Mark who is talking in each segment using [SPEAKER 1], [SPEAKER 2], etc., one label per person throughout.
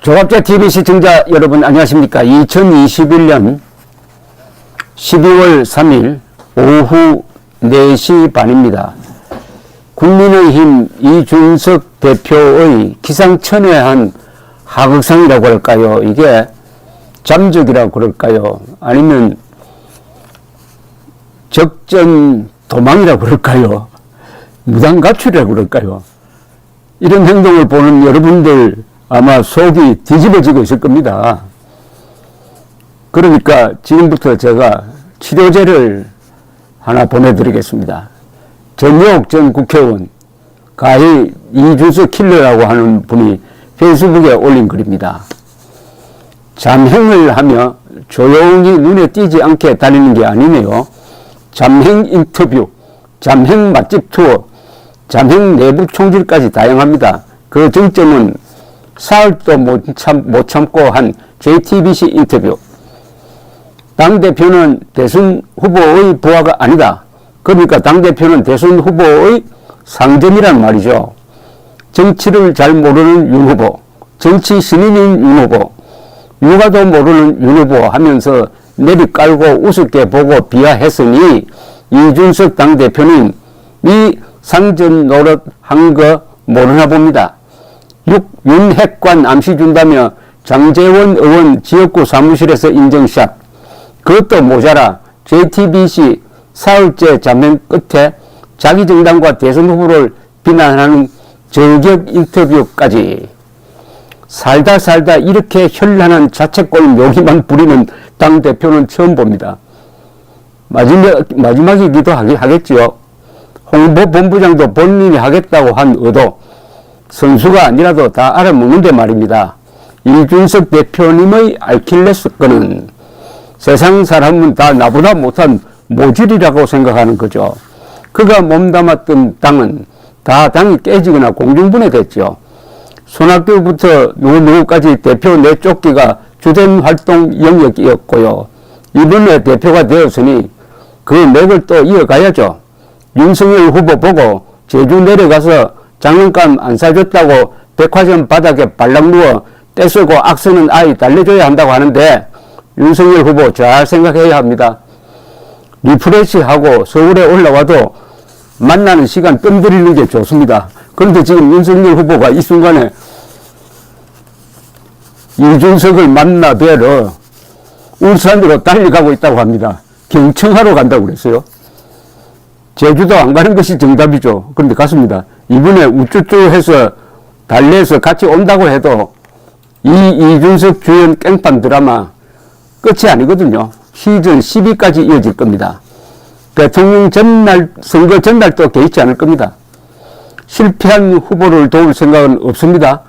[SPEAKER 1] 조갑제TV 시청자 여러분 안녕하십니까. 2021년 12월 3일 오후 4시 반입니다. 국민의힘 이준석 대표의 기상천외한 하극상이라고 할까요? 이게 잠적이라고 그럴까요? 아니면 적전 도망이라고 그럴까요? 무단가출이라고 그럴까요? 이런 행동을 보는 여러분들 아마 속이 뒤집어지고 있을 겁니다. 그러니까 지금부터 제가 치료제를 하나 보내드리겠습니다. 전효옥 전 국회의원, 가히 이준석 킬러라고 하는 분이 페이스북에 올린 글입니다. 잠행을 하며 조용히 눈에 띄지 않게 다니는 게 아니네요. 잠행 인터뷰, 잠행 맛집 투어, 잠행 내부 총질까지 다양합니다. 그 정점은 사흘도 못 참고 한 JTBC 인터뷰. 당대표는 대선 후보의 부하가 아니다. 그러니까 당대표는 대선 후보의 상전이란 말이죠. 정치를 잘 모르는 윤 후보, 정치 신인인 윤 후보, 육아도 모르는 윤 후보 하면서 내리깔고 우습게 보고 비하했으니 이준석 당대표는 이 상전 노릇 한 거 모르나 봅니다. 윤핵관 암시 준다며 장제원 의원 지역구 사무실에서 인정샷. 그것도 모자라 JTBC 사흘째 잠행 끝에 자기 정당과 대선 후보를 비난하는 저격 인터뷰까지. 살다 이렇게 현란한 자책골 묘기만 부리는 당대표는 처음 봅니다. 마지막이기도 하겠지요. 홍보본부장도 본인이 하겠다고 한 의도, 선수가 아니라도 다 알아먹는데 말입니다. 이준석 대표님의 알킬레스건은 세상 사람은 다 나보다 못한 모질이라고 생각하는 거죠. 그가 몸담았던 당은 다 당이 깨지거나 공중분해됐죠. 손학규부터 누구까지 대표 내쫓기가 주된 활동 영역이었고요. 이번에 대표가 되었으니 그 맥을 또 이어가야죠. 윤석열 후보 보고 제주 내려가서 장난감 안 사줬다고 백화점 바닥에 발락 누워 떼쓰고 악쓰는 아이 달래줘야 한다고 하는데 윤석열 후보 잘 생각해야 합니다. 리프레시하고 서울에 올라와도 만나는 시간 뜸 들이는 게 좋습니다. 그런데 지금 윤석열 후보가 이 순간에 이준석을 만나 뵈러 울산으로 달려가고 있다고 합니다. 경청하러 간다고 그랬어요. 제주도 안 가는 것이 정답이죠. 그런데 갔습니다. 이번에 우쭈쭈 해서 달래서 같이 온다고 해도 이 이준석 주연 깽판 드라마 끝이 아니거든요. 시즌 12까지 이어질 겁니다. 대통령 전날, 선거 전날도 개의치 않을 겁니다. 실패한 후보를 도울 생각은 없습니다.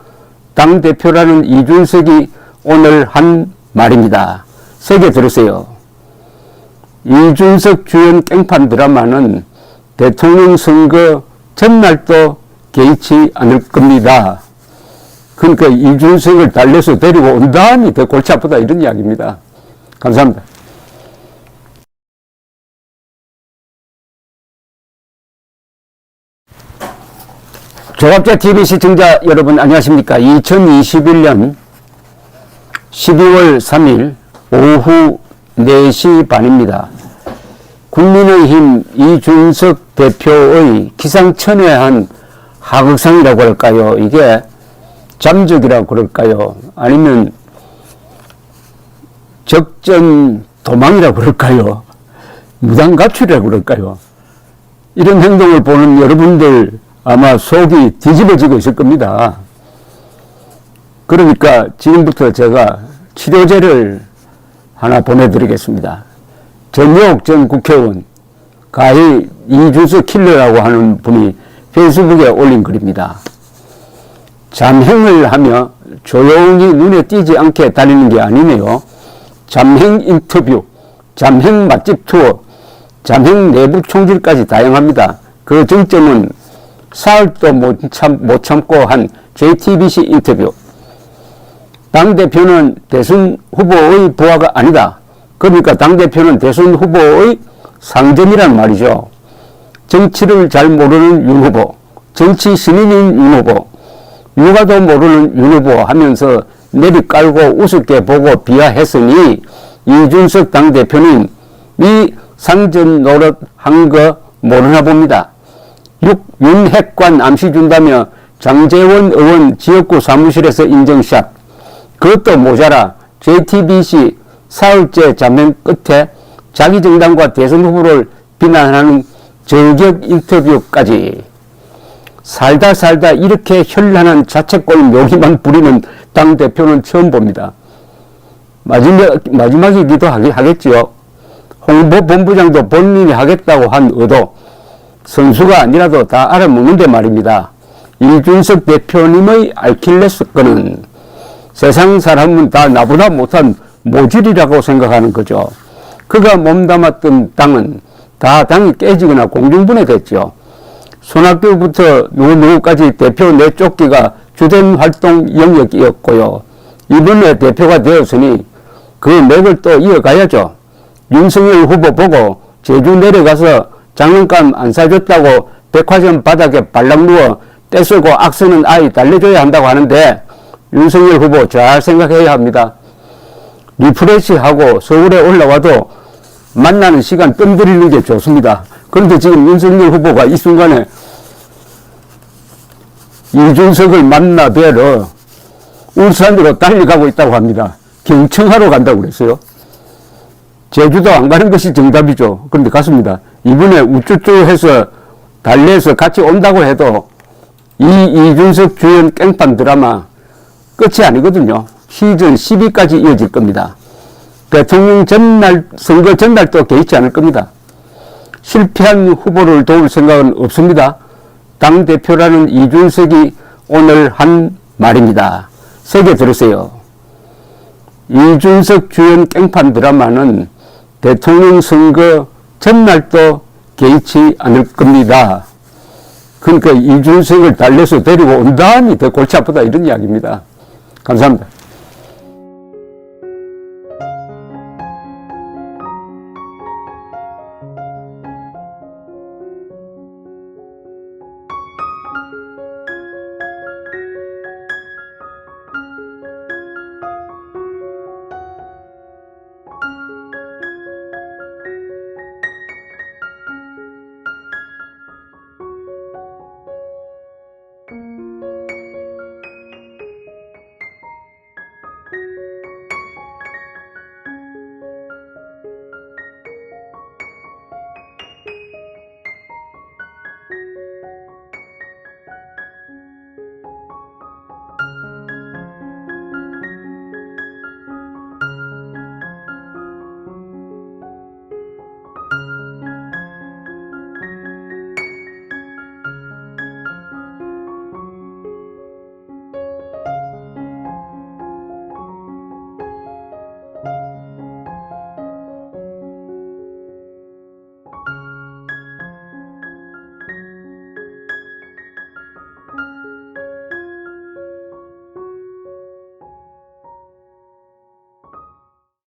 [SPEAKER 1] 당대표라는 이준석이 오늘 한 말입니다. 세게 들으세요. 이준석 주연 깽판 드라마는 대통령 선거 전날도 개의치 않을 겁니다. 그러니까 이준석을 달래서 데리고 온다니 더 골치 아프다 이런 이야기입니다. 감사합니다. 조갑제TV 시청자 여러분 안녕하십니까. 2021년 12월 3일 오후 4시 반입니다. 국민의힘 이준석 대표의 기상천외한 하극상이라고 할까요? 이게 잠적이라고 그럴까요? 아니면 적전 도망이라고 그럴까요? 무단가출이라고 그럴까요? 이런 행동을 보는 여러분들 아마 속이 뒤집어지고 있을 겁니다. 그러니까 지금부터 제가 치료제를 하나 보내드리겠습니다. 전효옥 전 국회의원, 가히 이준석 킬러라고 하는 분이 페이스북에 올린 글입니다. 잠행을 하며 조용히 눈에 띄지 않게 다니는 게 아니네요. 잠행 인터뷰, 잠행 맛집 투어, 잠행 내부 총질까지 다양합니다. 그 정점은 사흘도 못 참고 한 JTBC 인터뷰. 당대표는 대선 후보의 부하가 아니다. 그러니까 당대표는 대선 후보의 상전이란 말이죠. 정치를 잘 모르는 윤 후보, 정치 신인인 윤 후보, 육아도 모르는 윤 후보 하면서 내리깔고 우습게 보고 비하했으니 이준석 당대표는 이 상전 노릇한 거 모르나 봅니다. 윤핵관 암시 준다며 장제원 의원 지역구 사무실에서 인증샷. 그것도 모자라 JTBC 사흘째 잠행 끝에 자기 정당과 대선 후보를 비난하는 저격 인터뷰까지. 살다 이렇게 현란한 자책골 묘기만 부리는 당대표는 처음 봅니다. 마지막이기도 하겠지요. 홍보본부장도 본인이 하겠다고 한 의도, 선수가 아니라도 다 알아먹는데 말입니다. 이준석 대표님의 알킬레스건은 세상 사람은 다 나보다 못한 모질이라고 생각하는 거죠. 그가 몸담았던 당은 다 당이 깨지거나 공중분해됐죠. 손학규부터 누구까지 대표 내쫓기가 주된 활동 영역이었고요. 이번에 대표가 되었으니 그 맥을 또 이어가야죠. 윤석열 후보 보고 제주 내려가서 장난감 안 사줬다고 백화점 바닥에 발락 누워 떼쓰고 악쓰는 아이 달래줘야 한다고 하는데 윤석열 후보 잘 생각해야 합니다. 리프레시하고 서울에 올라와도 만나는 시간 뜸 들이는 게 좋습니다. 그런데 지금 윤석열 후보가 이 순간에 이준석을 만나 뵈러 울산으로 달려가고 있다고 합니다. 경청하러 간다고 그랬어요. 제주도 안 가는 것이 정답이죠. 그런데 갔습니다. 이번에 우쭈쭈해서 달래서 같이 온다고 해도 이 이준석 주연 깽판 드라마 끝이 아니거든요. 시즌 12까지 이어질 겁니다. 대통령 전날, 선거 전날도 개의치 않을 겁니다. 실패한 후보를 도울 생각은 없습니다. 당대표라는 이준석이 오늘 한 말입니다. 새겨 들으세요. 이준석 주연 깽판 드라마는 대통령 선거 전날도 개의치 않을 겁니다. 그러니까 이준석을 달래서 데리고 온 다음이 더 골치 아프다 이런 이야기입니다. 감사합니다.